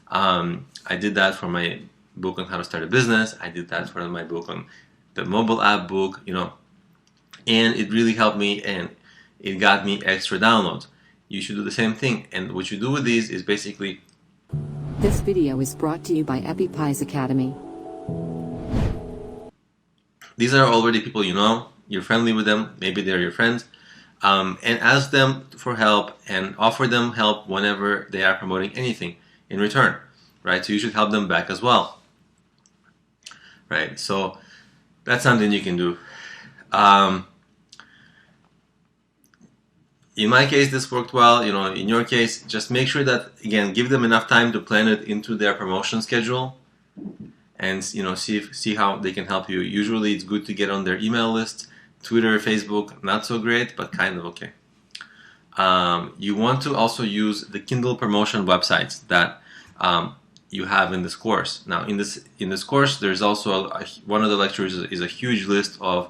I did that for my book on how to start a business. I did that for my book on the mobile app book, and it really helped me, and it got me extra downloads. You should do the same thing, and what you do with these is basically... This video is brought to you by EpiPies Academy. These are already people you know, you're friendly with them, maybe they're your friends, and ask them for help and offer them help whenever they are promoting anything in return, right? So you should help them back as well, right? So that's something you can do. In my case, this worked well. In your case, just make sure that, again, give them enough time to plan it into their promotion schedule, and see how they can help you. Usually, it's good to get on their email list. Twitter, Facebook, not so great, but kind of okay. You want to also use the Kindle promotion websites that you have in this course. Now, in this course, there's also one of the lectures is a huge list of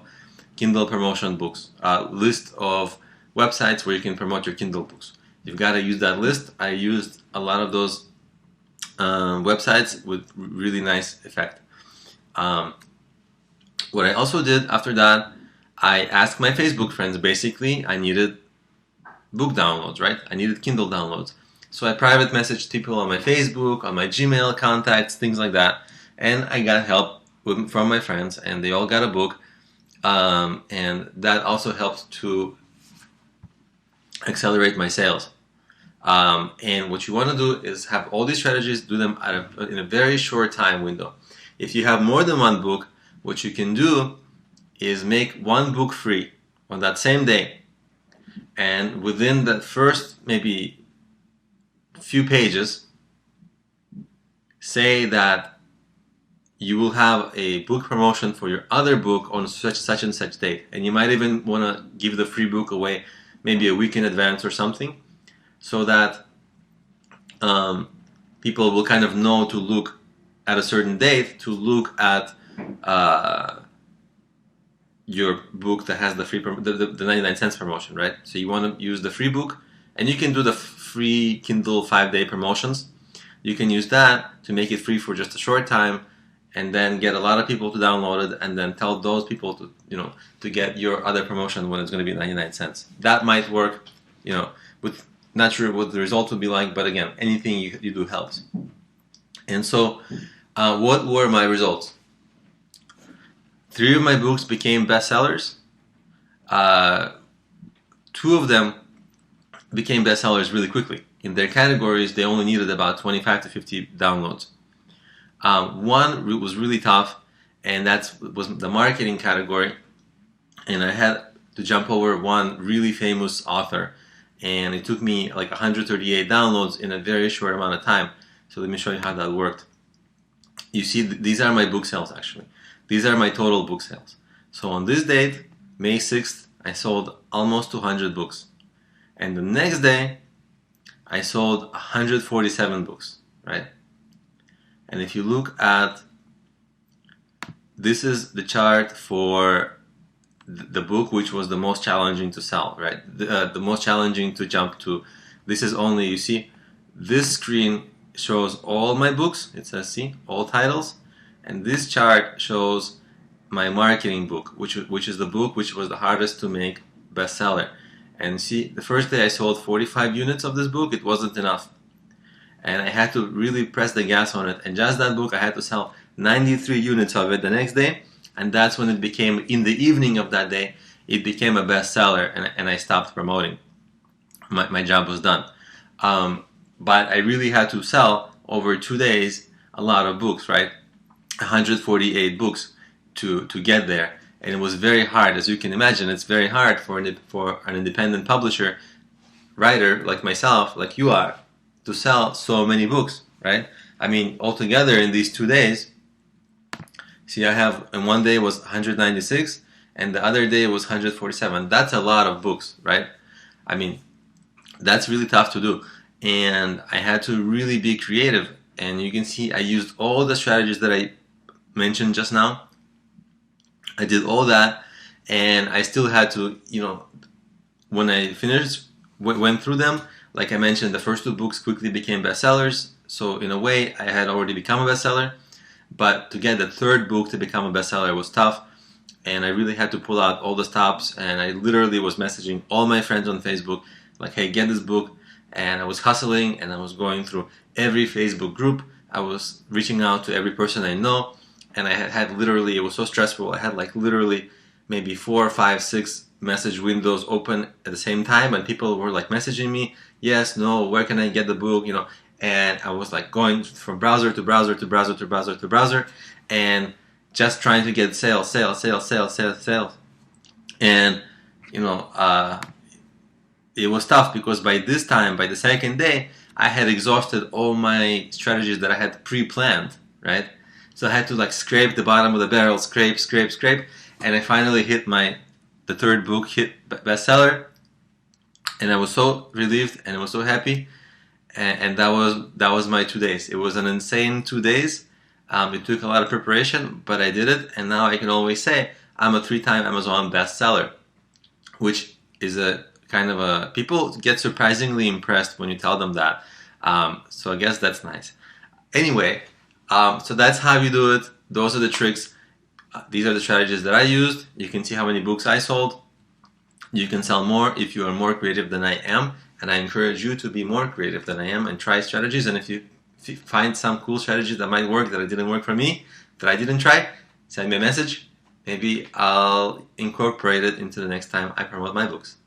Kindle promotion books, list of websites where you can promote your Kindle books. You've got to use that list. I used a lot of those websites with really nice effect. What I also did after that, I asked my Facebook friends. Basically, I needed book downloads, right? I needed Kindle downloads. So I private messaged people on my Facebook, on my Gmail contacts, things like that, and I got help from my friends, and they all got a book, and that also helped to accelerate my sales. And what you want to do is have all these strategies, do them in a very short time window. If you have more than one book, what you can do is make one book free on that same day, and within the first maybe few pages, say that you will have a book promotion for your other book on such and such date, and you might even want to give the free book away maybe a week in advance or something, so that people will kind of know to look at a certain date, to look at your book that has the free the 99 cents promotion, right? So you want to use the free book, and you can do the free Kindle 5-day promotions. You can use that to make it free for just a short time, and then get a lot of people to download it, and then tell those people to to get your other promotion when it's going to be 99 cents. That might work, with not sure what the result would be like, but again, anything you do helps. And so, what were my results? 3 of my books became bestsellers. 2 of them became bestsellers really quickly. In their categories, they only needed about 25 to 50 downloads. One was really tough, and that was the marketing category. And I had to jump over one really famous author, and it took me like 138 downloads in a very short amount of time. So let me show you how that worked. You see, these are my book sales actually. These are my total book sales. So on this date, May 6th, I sold almost 200 books. And the next day, I sold 147 books, right? And if you look at, this is the chart for the book which was the most challenging to sell, right? The most challenging to jump to. This is only, you see, this screen shows all my books. It says, see, all titles. And this chart shows my marketing book, which is the book which was the hardest to make bestseller. And see, the first day I sold 45 units of this book. It wasn't enough. And I had to really press the gas on it. And just that book, I had to sell 93 units of it the next day. And that's when it became, in the evening of that day, it became a bestseller, and I stopped promoting. My job was done. But I really had to sell over 2 days a lot of books, right? 148 books to get there. And it was very hard, as you can imagine. It's very hard for an independent publisher, writer like myself, like you are, to sell so many books, right? I mean, altogether in these 2 days, see, I have, in one day was 196, and the other day was 147. That's a lot of books, right? I mean, that's really tough to do. And I had to really be creative. And you can see I used all the strategies that I mentioned just now. I did all that, and I still had to, when I finished, went through them, like I mentioned, the first 2 books quickly became bestsellers. So in a way, I had already become a bestseller, but to get the third book to become a bestseller was tough, and I really had to pull out all the stops, and I literally was messaging all my friends on Facebook, like, hey, get this book, and I was hustling, and I was going through every Facebook group, I was reaching out to every person I know, and I had literally, it was so stressful, I had like literally maybe 4, 5, 6 message windows open at the same time, and people were like messaging me, yes, no, where can I get the book, you know, and I was like going from browser to browser to browser to browser to browser, and just trying to get sales. And, you know, it was tough because by this time, by the second day, I had exhausted all my strategies that I had pre-planned, right? So I had to like scrape the bottom of the barrel, scrape, and I finally hit the third book hit bestseller, and I was so relieved and I was so happy, and that was my 2 days. It was an insane 2 days. It took a lot of preparation, but I did it, and now I can always say I'm a 3-time Amazon bestseller, which is a kind of a, people get surprisingly impressed when you tell them that. So I guess that's nice. Anyway, so that's how you do it. Those are the tricks. These are the strategies that I used. You can see how many books I sold. You can sell more if you are more creative than I am, and I encourage you to be more creative than I am and try strategies. And if you find some cool strategies that might work, that didn't work for me, that I didn't try, send me a message. Maybe I'll incorporate it into the next time I promote my books.